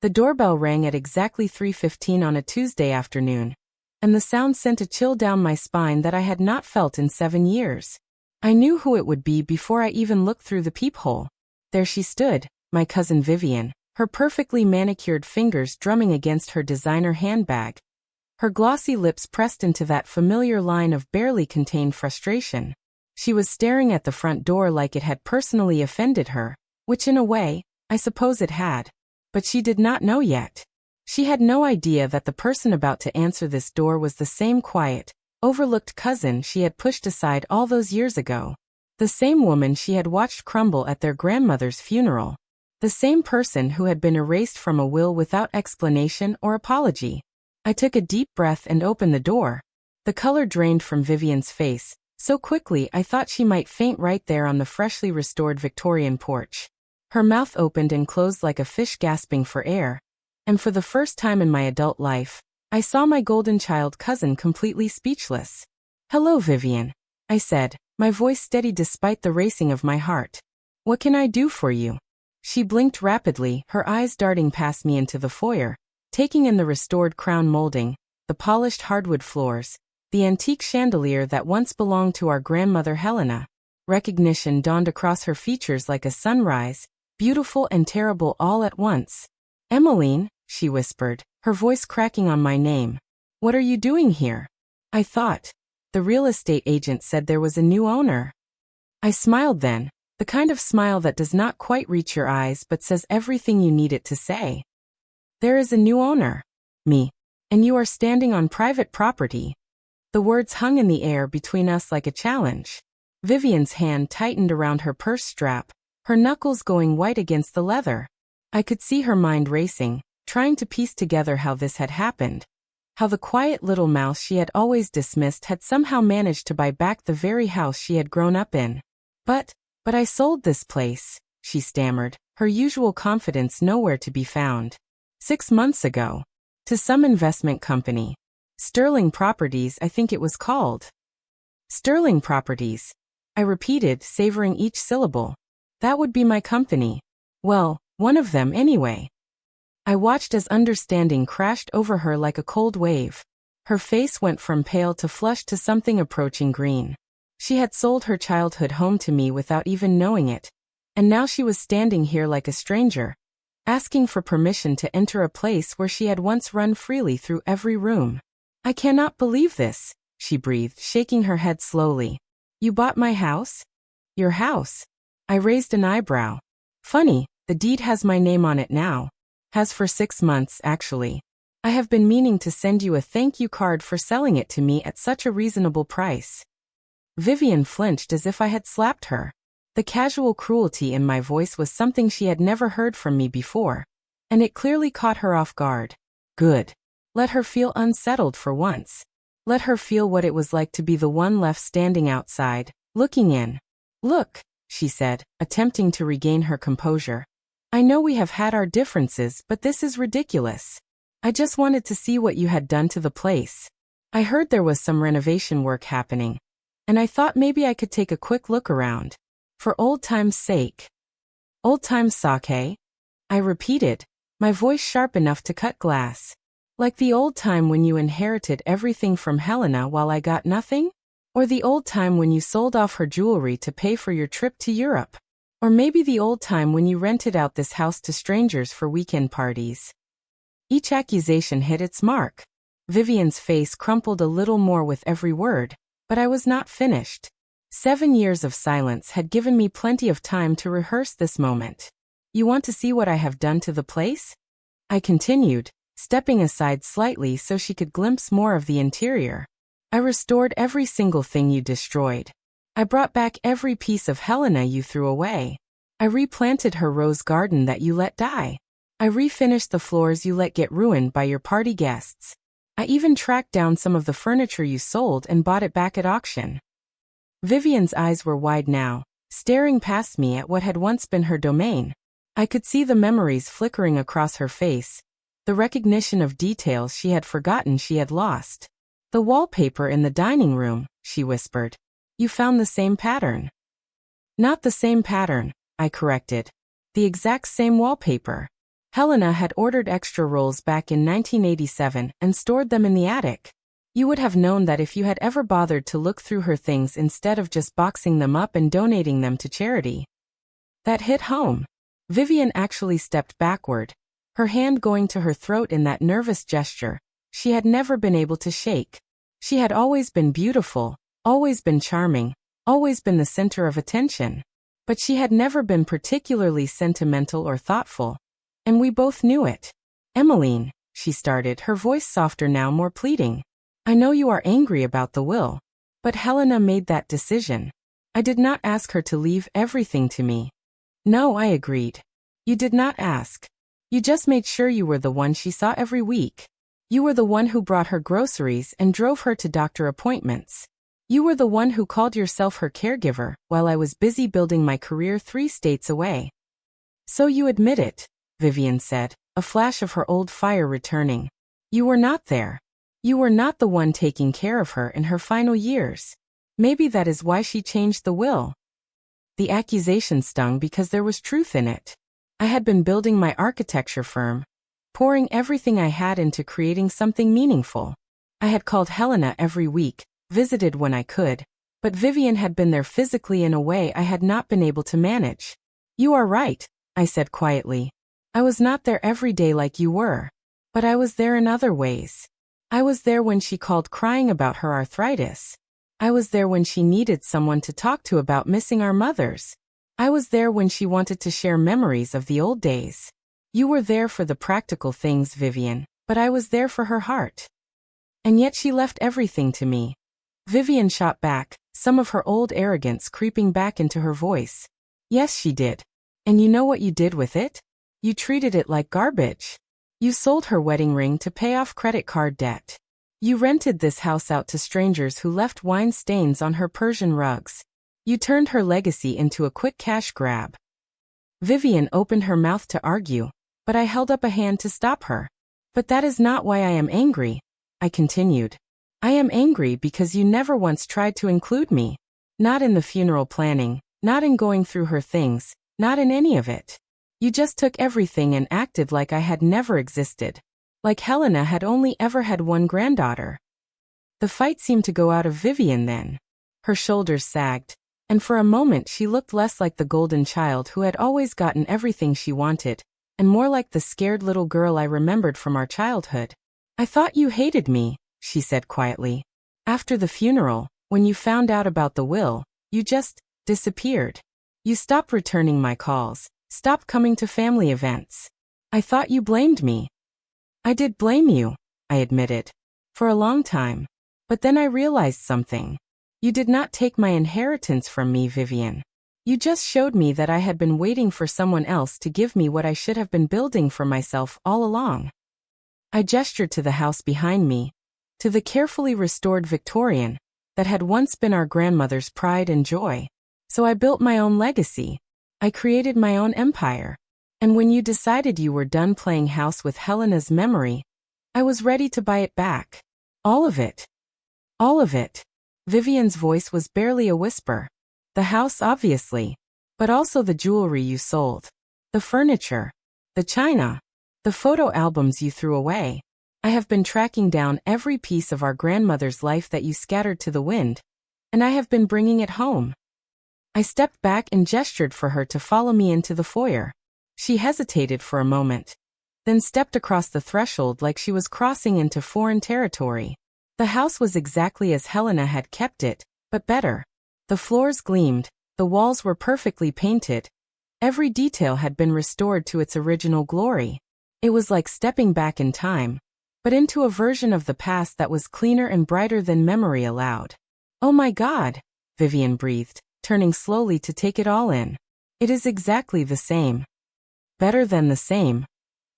The doorbell rang at exactly 3:15 on a Tuesday afternoon, and the sound sent a chill down my spine that I had not felt in 7 years. I knew who it would be before I even looked through the peephole. There she stood, my cousin Vivian, her perfectly manicured fingers drumming against her designer handbag, her glossy lips pressed into that familiar line of barely contained frustration. She was staring at the front door like it had personally offended her, which in a way, I suppose it had. But she did not know yet. She had no idea that the person about to answer this door was the same quiet, overlooked cousin she had pushed aside all those years ago. The same woman she had watched crumble at their grandmother's funeral. The same person who had been erased from a will without explanation or apology. I took a deep breath and opened the door. The color drained from Vivian's face, so quickly I thought she might faint right there on the freshly restored Victorian porch. Her mouth opened and closed like a fish gasping for air, and for the first time in my adult life, I saw my golden child cousin completely speechless. "Hello, Vivian," I said, my voice steady despite the racing of my heart. "What can I do for you?" She blinked rapidly, her eyes darting past me into the foyer, taking in the restored crown molding, the polished hardwood floors, the antique chandelier that once belonged to our grandmother Helena. Recognition dawned across her features like a sunrise, beautiful and terrible all at once. "Emmeline," she whispered, her voice cracking on my name. "What are you doing here?" I thought. The real estate agent said there was a new owner. I smiled then, the kind of smile that does not quite reach your eyes but says everything you need it to say. "There is a new owner. Me. And you are standing on private property." The words hung in the air between us like a challenge. Vivian's hand tightened around her purse strap, her knuckles going white against the leather. I could see her mind racing, trying to piece together how this had happened. How the quiet little mouse she had always dismissed had somehow managed to buy back the very house she had grown up in. But I sold this place," she stammered, her usual confidence nowhere to be found. "6 months ago. To some investment company. Sterling Properties, I think it was called." "Sterling Properties," I repeated, savoring each syllable. "That would be my company. Well, one of them anyway." I watched as understanding crashed over her like a cold wave. Her face went from pale to flushed to something approaching green. She had sold her childhood home to me without even knowing it, and now she was standing here like a stranger, asking for permission to enter a place where she had once run freely through every room. "I cannot believe this," she breathed, shaking her head slowly. "You bought my house?" "Your house?" I raised an eyebrow. "Funny, the deed has my name on it now. Has for 6 months, actually. I have been meaning to send you a thank you card for selling it to me at such a reasonable price." Vivian flinched as if I had slapped her. The casual cruelty in my voice was something she had never heard from me before, and it clearly caught her off guard. Good. Let her feel unsettled for once. Let her feel what it was like to be the one left standing outside, looking in. "Look," she said, attempting to regain her composure. "I know we have had our differences, but this is ridiculous. I just wanted to see what you had done to the place. I heard there was some renovation work happening, and I thought maybe I could take a quick look around. For old time's sake." "Old time's sake?" I repeated, my voice sharp enough to cut glass. "Like the old time when you inherited everything from Helena while I got nothing? Or the old time when you sold off her jewelry to pay for your trip to Europe? Or maybe the old time when you rented out this house to strangers for weekend parties?" Each accusation hit its mark. Vivian's face crumpled a little more with every word, but I was not finished. 7 years of silence had given me plenty of time to rehearse this moment. "You want to see what I have done to the place?" I continued, stepping aside slightly so she could glimpse more of the interior. "I restored every single thing you destroyed. I brought back every piece of Helena you threw away. I replanted her rose garden that you let die. I refinished the floors you let get ruined by your party guests. I even tracked down some of the furniture you sold and bought it back at auction." Vivian's eyes were wide now, staring past me at what had once been her domain. I could see the memories flickering across her face, the recognition of details she had forgotten she had lost. "The wallpaper in the dining room," she whispered. "You found the same pattern." "Not the same pattern," I corrected. "The exact same wallpaper." Helena had ordered extra rolls back in 1987 and stored them in the attic. You would have known that if you had ever bothered to look through her things instead of just boxing them up and donating them to charity. That hit home. Vivian actually stepped backward, her hand going to her throat in that nervous gesture she had never been able to shake. She had always been beautiful, always been charming, always been the center of attention. But she had never been particularly sentimental or thoughtful. And we both knew it. Emmeline, she started, her voice softer now, more pleading. I know you are angry about the will. But Helena made that decision. I did not ask her to leave everything to me. No, I agreed. You did not ask. You just made sure you were the one she saw every week. You were the one who brought her groceries and drove her to doctor appointments. You were the one who called yourself her caregiver while I was busy building my career 3 states away. So you admit it, Vivian said, a flash of her old fire returning. You were not there. You were not the one taking care of her in her final years. Maybe that is why she changed the will. The accusation stung because there was truth in it. I had been building my architecture firm, pouring everything I had into creating something meaningful. I had called Helena every week, visited when I could, but Vivian had been there physically in a way I had not been able to manage. You are right, I said quietly. I was not there every day like you were. But I was there in other ways. I was there when she called crying about her arthritis. I was there when she needed someone to talk to about missing our mothers. I was there when she wanted to share memories of the old days. You were there for the practical things, Vivian, but I was there for her heart. And yet she left everything to me. Vivian shot back, some of her old arrogance creeping back into her voice. Yes, she did. And you know what you did with it? You treated it like garbage. You sold her wedding ring to pay off credit card debt. You rented this house out to strangers who left wine stains on her Persian rugs. You turned her legacy into a quick cash grab. Vivian opened her mouth to argue, but I held up a hand to stop her. But that is not why I am angry, I continued. I am angry because you never once tried to include me. Not in the funeral planning, not in going through her things, not in any of it. You just took everything and acted like I had never existed. Like Helena had only ever had one granddaughter. The fight seemed to go out of Vivian then. Her shoulders sagged, and for a moment she looked less like the golden child who had always gotten everything she wanted, and more like the scared little girl I remembered from our childhood. I thought you hated me, she said quietly. After the funeral, when you found out about the will, you just disappeared. You stopped returning my calls, stopped coming to family events. I thought you blamed me. I did blame you, I admitted, for a long time. But then I realized something. You did not take my inheritance from me, Vivian. You just showed me that I had been waiting for someone else to give me what I should have been building for myself all along. I gestured to the house behind me, to the carefully restored Victorian that had once been our grandmother's pride and joy. So I built my own legacy. I created my own empire. And when you decided you were done playing house with Helena's memory, I was ready to buy it back. All of it. All of it. Vivian's voice was barely a whisper. The house, obviously, but also the jewelry you sold, the furniture, the china, the photo albums you threw away. I have been tracking down every piece of our grandmother's life that you scattered to the wind, and I have been bringing it home. I stepped back and gestured for her to follow me into the foyer. She hesitated for a moment, then stepped across the threshold like she was crossing into foreign territory. The house was exactly as Helena had kept it, but better. The floors gleamed, the walls were perfectly painted. Every detail had been restored to its original glory. It was like stepping back in time, but into a version of the past that was cleaner and brighter than memory allowed. Oh my God, Vivian breathed, turning slowly to take it all in. It is exactly the same. Better than the same,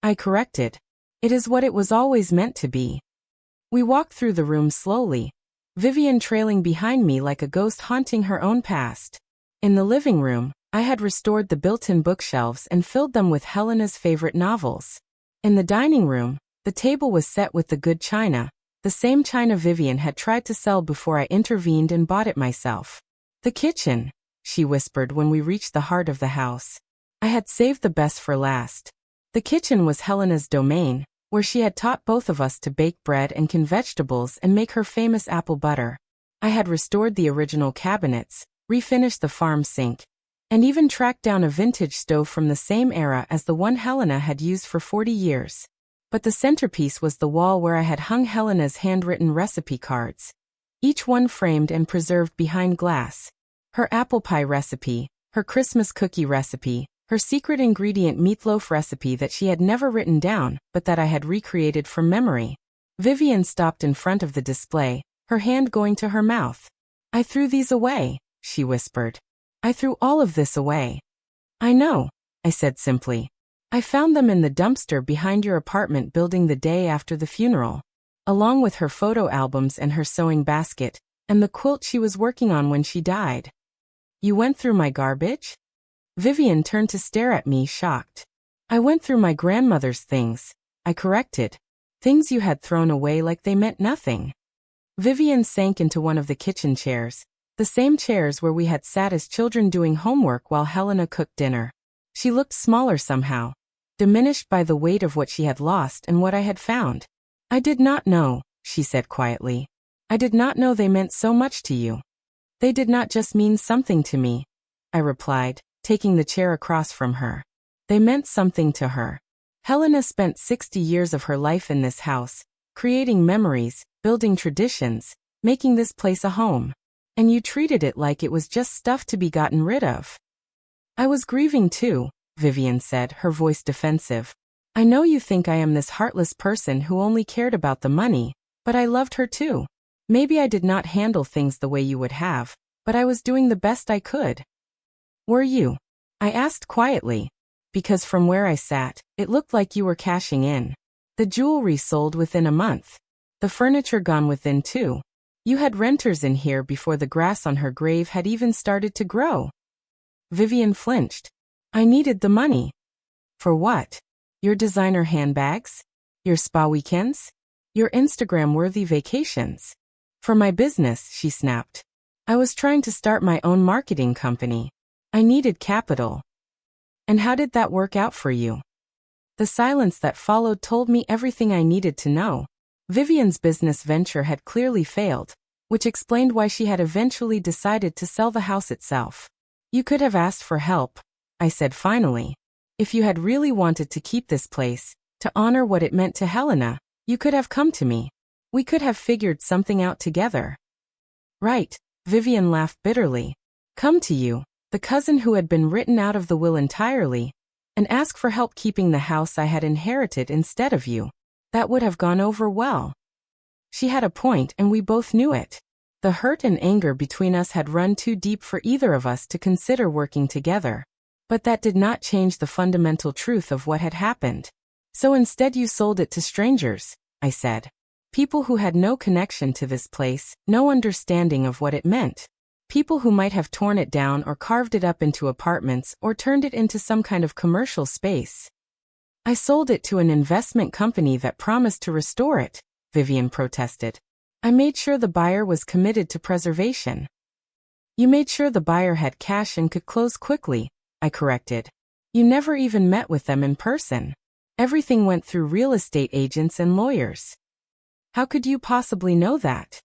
I corrected. It is what it was always meant to be. We walked through the room slowly, Vivian trailing behind me like a ghost haunting her own past. In the living room, I had restored the built-in bookshelves and filled them with Helena's favorite novels. In the dining room, the table was set with the good china, the same china Vivian had tried to sell before I intervened and bought it myself. The kitchen, she whispered when we reached the heart of the house. I had saved the best for last. The kitchen was Helena's domain, where she had taught both of us to bake bread and can vegetables and make her famous apple butter. I had restored the original cabinets, refinished the farm sink, and even tracked down a vintage stove from the same era as the one Helena had used for 40 years. But the centerpiece was the wall where I had hung Helena's handwritten recipe cards, each one framed and preserved behind glass. Her apple pie recipe, her Christmas cookie recipe, her secret ingredient meatloaf recipe that she had never written down, but that I had recreated from memory. Vivian stopped in front of the display, her hand going to her mouth. "I threw these away," she whispered. "I threw all of this away." "I know," I said simply. "I found them in the dumpster behind your apartment building the day after the funeral, along with her photo albums and her sewing basket, and the quilt she was working on when she died." "You went through my garbage?" Vivian turned to stare at me, shocked. "I went through my grandmother's things," I corrected. "Things you had thrown away like they meant nothing." Vivian sank into one of the kitchen chairs, the same chairs where we had sat as children doing homework while Helena cooked dinner. She looked smaller somehow, diminished by the weight of what she had lost and what I had found. "I did not know," she said quietly. "I did not know they meant so much to you." "They did not just mean something to me," I replied, taking the chair across from her. "They meant something to her. Helena spent 60 years of her life in this house, creating memories, building traditions, making this place a home. And you treated it like it was just stuff to be gotten rid of." "I was grieving too," Vivian said, her voice defensive. "I know you think I am this heartless person who only cared about the money, but I loved her too. Maybe I did not handle things the way you would have, but I was doing the best I could." "Were you?" I asked quietly, because from where I sat, it looked like you were cashing in. The jewelry sold within a month. The furniture gone within 2. You had renters in here before the grass on her grave had even started to grow. Vivian flinched. "I needed the money." "For what? Your designer handbags? Your spa weekends? Your Instagram-worthy vacations?" "For my business," she snapped. "I was trying to start my own marketing company. I needed capital." "And how did that work out for you?" The silence that followed told me everything I needed to know. Vivian's business venture had clearly failed, which explained why she had eventually decided to sell the house itself. "You could have asked for help," I said finally. "If you had really wanted to keep this place, to honor what it meant to Helena, you could have come to me. We could have figured something out together." "Right," Vivian laughed bitterly. "Come to you, the cousin who had been written out of the will entirely, and ask for help keeping the house I had inherited instead of you. That would have gone over well." She had a point and we both knew it. The hurt and anger between us had run too deep for either of us to consider working together. But that did not change the fundamental truth of what had happened. "So instead you sold it to strangers," I said. "People who had no connection to this place, no understanding of what it meant. People who might have torn it down or carved it up into apartments or turned it into some kind of commercial space." "I sold it to an investment company that promised to restore it," Vivian protested. "I made sure the buyer was committed to preservation." "You made sure the buyer had cash and could close quickly," I corrected. "You never even met with them in person. Everything went through real estate agents and lawyers." "How could you possibly know that?"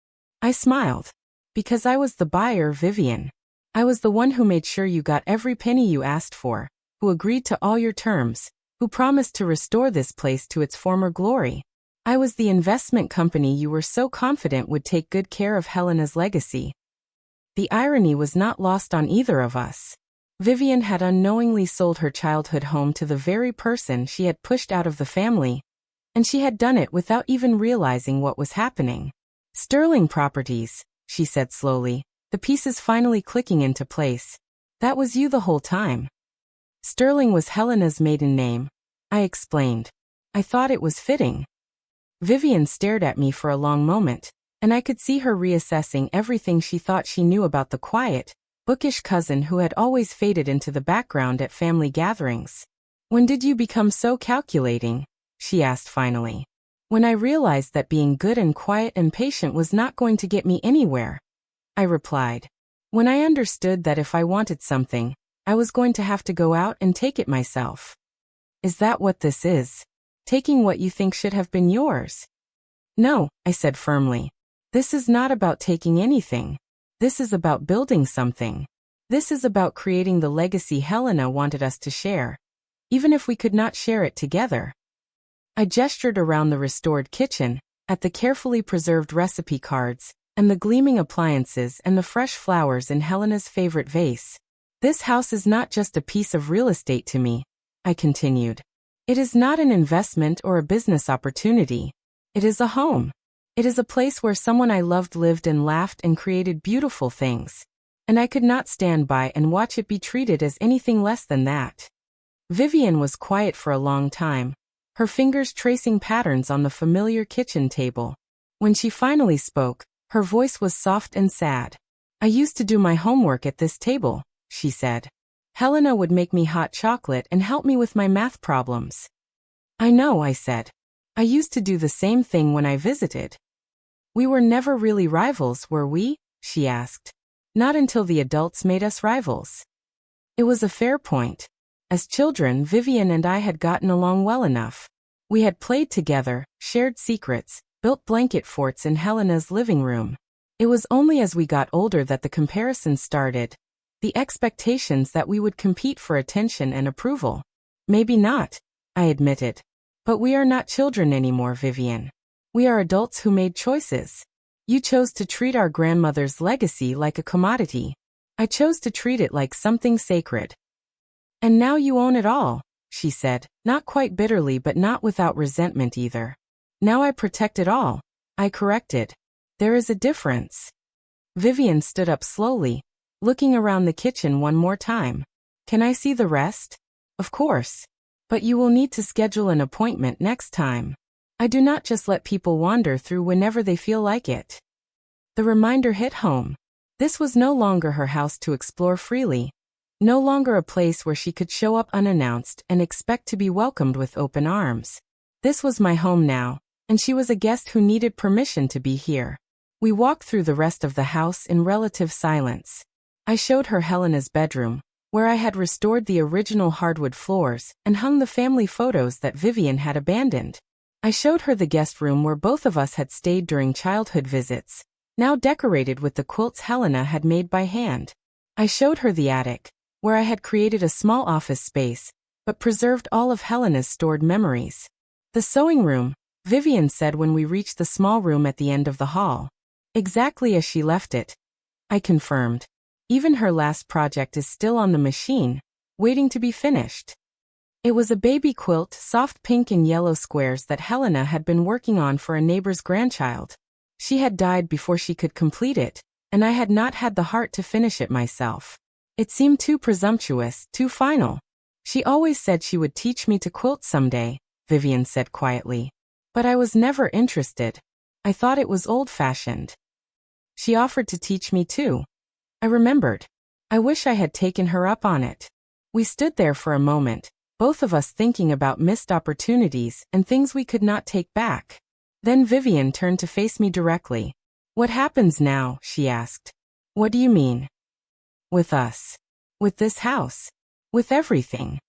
I smiled. "Because I was the buyer, Vivian. I was the one who made sure you got every penny you asked for, who agreed to all your terms, who promised to restore this place to its former glory. I was the investment company you were so confident would take good care of Helena's legacy." The irony was not lost on either of us. Vivian had unknowingly sold her childhood home to the very person she had pushed out of the family, and she had done it without even realizing what was happening. "Sterling Properties," she said slowly, the pieces finally clicking into place. "That was you the whole time." "Sterling was Helena's maiden name," I explained. "I thought it was fitting." Vivian stared at me for a long moment, and I could see her reassessing everything she thought she knew about the quiet, bookish cousin who had always faded into the background at family gatherings. "When did you become so calculating?" she asked finally. "When I realized that being good and quiet and patient was not going to get me anywhere," I replied. "When I understood that if I wanted something, I was going to have to go out and take it myself." Is that what this is? Taking what you think should have been yours? No, I said firmly. This is not about taking anything. This is about building something. This is about creating the legacy Helena wanted us to share, even if we could not share it together. I gestured around the restored kitchen, at the carefully preserved recipe cards, and the gleaming appliances and the fresh flowers in Helena's favorite vase. This house is not just a piece of real estate to me, I continued. It is not an investment or a business opportunity. It is a home. It is a place where someone I loved lived and laughed and created beautiful things. And I could not stand by and watch it be treated as anything less than that. Vivian was quiet for a long time, her fingers tracing patterns on the familiar kitchen table. When she finally spoke, her voice was soft and sad. I used to do my homework at this table, she said. Helena would make me hot chocolate and help me with my math problems. I know, I said. I used to do the same thing when I visited. We were never really rivals, were we? She asked. Not until the adults made us rivals. It was a fair point. As children, Vivian and I had gotten along well enough. We had played together, shared secrets, built blanket forts in Helena's living room. It was only as we got older that the comparisons started. The expectations that we would compete for attention and approval. Maybe not, I admitted. But we are not children anymore, Vivian. We are adults who made choices. You chose to treat our grandmother's legacy like a commodity. I chose to treat it like something sacred. And now you own it all, she said, not quite bitterly but not without resentment either. Now I protect it all, I corrected. There is a difference. Vivian stood up slowly, looking around the kitchen one more time. Can I see the rest? Of course. But you will need to schedule an appointment next time. I do not just let people wander through whenever they feel like it. The reminder hit home. This was no longer her house to explore freely. No longer a place where she could show up unannounced and expect to be welcomed with open arms. This was my home now, and she was a guest who needed permission to be here. We walked through the rest of the house in relative silence. I showed her Helena's bedroom, where I had restored the original hardwood floors and hung the family photos that Vivian had abandoned. I showed her the guest room where both of us had stayed during childhood visits, now decorated with the quilts Helena had made by hand. I showed her the attic, where I had created a small office space, but preserved all of Helena's stored memories. The sewing room, Vivian said when we reached the small room at the end of the hall. Exactly as she left it. I confirmed. Even her last project is still on the machine, waiting to be finished. It was a baby quilt, soft pink and yellow squares that Helena had been working on for a neighbor's grandchild. She had died before she could complete it, and I had not had the heart to finish it myself. It seemed too presumptuous, too final. She always said she would teach me to quilt someday, Vivian said quietly. But I was never interested. I thought it was old-fashioned. She offered to teach me too. I remembered. I wish I had taken her up on it. We stood there for a moment, both of us thinking about missed opportunities and things we could not take back. Then Vivian turned to face me directly. What happens now? She asked. What do you mean? With us. With this house. With everything.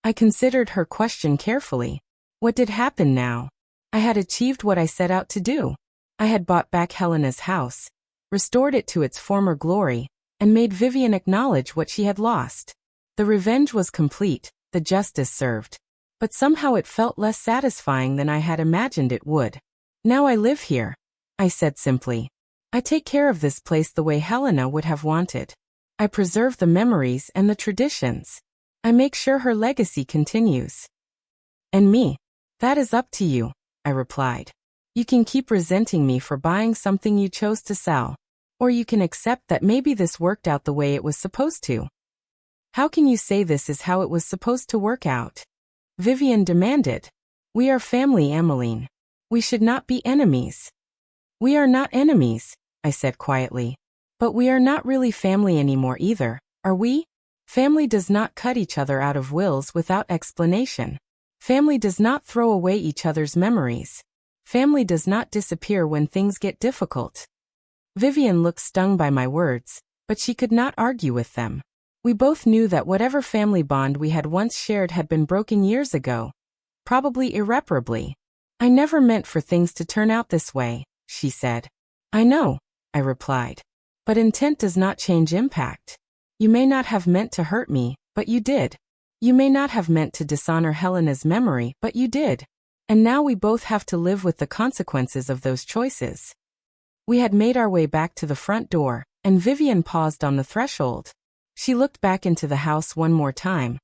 I considered her question carefully. What did happen now? I had achieved what I set out to do. I had bought back Helena's house, restored it to its former glory, and made Vivian acknowledge what she had lost. The revenge was complete, the justice served. But somehow it felt less satisfying than I had imagined it would. Now I live here, I said simply. I take care of this place the way Helena would have wanted. I preserve the memories and the traditions. I make sure her legacy continues. And me? That is up to you, I replied. You can keep resenting me for buying something you chose to sell. Or you can accept that maybe this worked out the way it was supposed to. How can you say this is how it was supposed to work out? Vivian demanded. We are family, Emmeline. We should not be enemies. We are not enemies, I said quietly. But we are not really family anymore either, are we? Family does not cut each other out of wills without explanation. Family does not throw away each other's memories. Family does not disappear when things get difficult. Vivian looked stung by my words, but she could not argue with them. We both knew that whatever family bond we had once shared had been broken years ago, probably irreparably. I never meant for things to turn out this way, she said. I know, I replied. But intent does not change impact. You may not have meant to hurt me, but you did. You may not have meant to dishonor Helena's memory, but you did. And now we both have to live with the consequences of those choices. We had made our way back to the front door, and Vivian paused on the threshold. She looked back into the house one more time,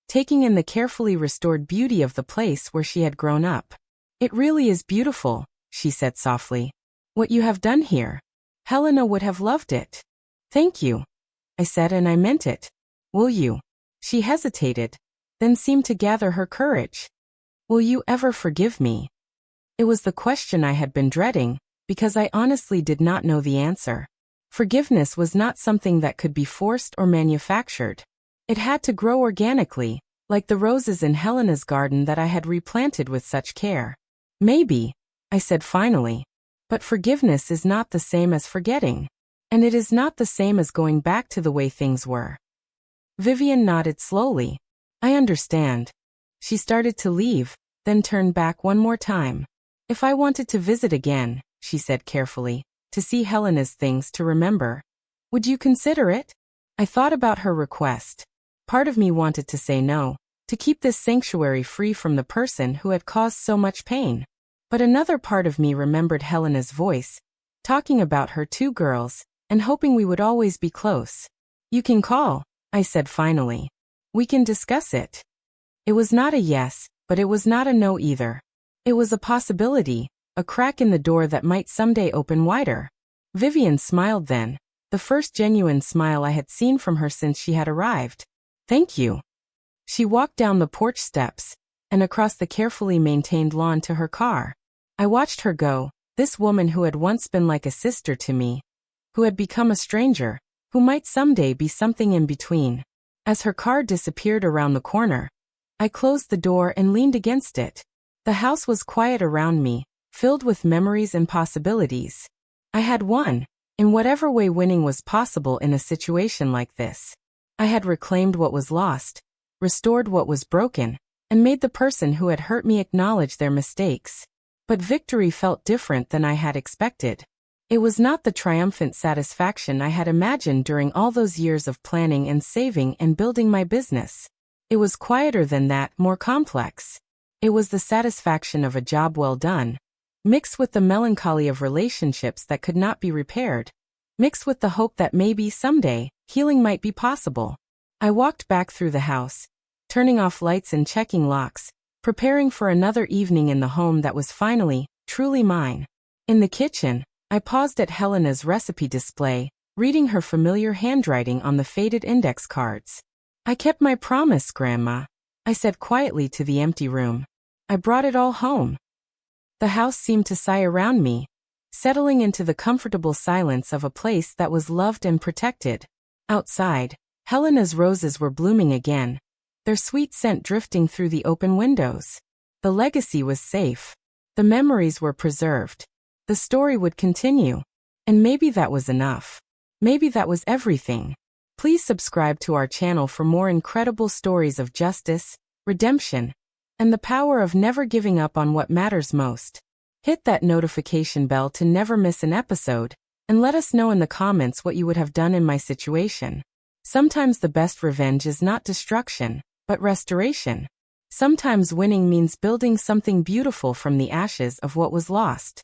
taking in the carefully restored beauty of the place where she had grown up. It really is beautiful, she said softly. What you have done here. Helena would have loved it. Thank you, I said, and I meant it. Will you? She hesitated, then seemed to gather her courage. Will you ever forgive me? It was the question I had been dreading, because I honestly did not know the answer. Forgiveness was not something that could be forced or manufactured. It had to grow organically, like the roses in Helena's garden that I had replanted with such care. Maybe, I said finally. But forgiveness is not the same as forgetting. And it is not the same as going back to the way things were. Vivian nodded slowly. I understand. She started to leave, then turned back one more time. If I wanted to visit again, she said carefully, to see Helena's things to remember, would you consider it? I thought about her request. Part of me wanted to say no, to keep this sanctuary free from the person who had caused so much pain. But another part of me remembered Helena's voice, talking about her two girls, and hoping we would always be close. You can call, I said finally. We can discuss it. It was not a yes, but it was not a no either. It was a possibility, a crack in the door that might someday open wider. Vivian smiled then, the first genuine smile I had seen from her since she had arrived. Thank you. She walked down the porch steps, and across the carefully maintained lawn to her car. I watched her go, this woman who had once been like a sister to me, who had become a stranger, who might someday be something in between. As her car disappeared around the corner, I closed the door and leaned against it. The house was quiet around me, filled with memories and possibilities. I had won, in whatever way winning was possible in a situation like this. I had reclaimed what was lost, restored what was broken, and made the person who had hurt me acknowledge their mistakes. But victory felt different than I had expected. It was not the triumphant satisfaction I had imagined during all those years of planning and saving and building my business. It was quieter than that, more complex. It was the satisfaction of a job well done, mixed with the melancholy of relationships that could not be repaired, mixed with the hope that maybe someday, healing might be possible. I walked back through the house, turning off lights and checking locks, preparing for another evening in the home that was finally, truly mine. In the kitchen, I paused at Helena's recipe display, reading her familiar handwriting on the faded index cards. I kept my promise, Grandma, I said quietly to the empty room. I brought it all home. The house seemed to sigh around me, settling into the comfortable silence of a place that was loved and protected. Outside, Helena's roses were blooming again, their sweet scent drifting through the open windows. The legacy was safe. The memories were preserved. The story would continue. And maybe that was enough. Maybe that was everything. Please subscribe to our channel for more incredible stories of justice, redemption, and the power of never giving up on what matters most. Hit that notification bell to never miss an episode, and let us know in the comments what you would have done in my situation. Sometimes the best revenge is not destruction, but restoration. Sometimes winning means building something beautiful from the ashes of what was lost.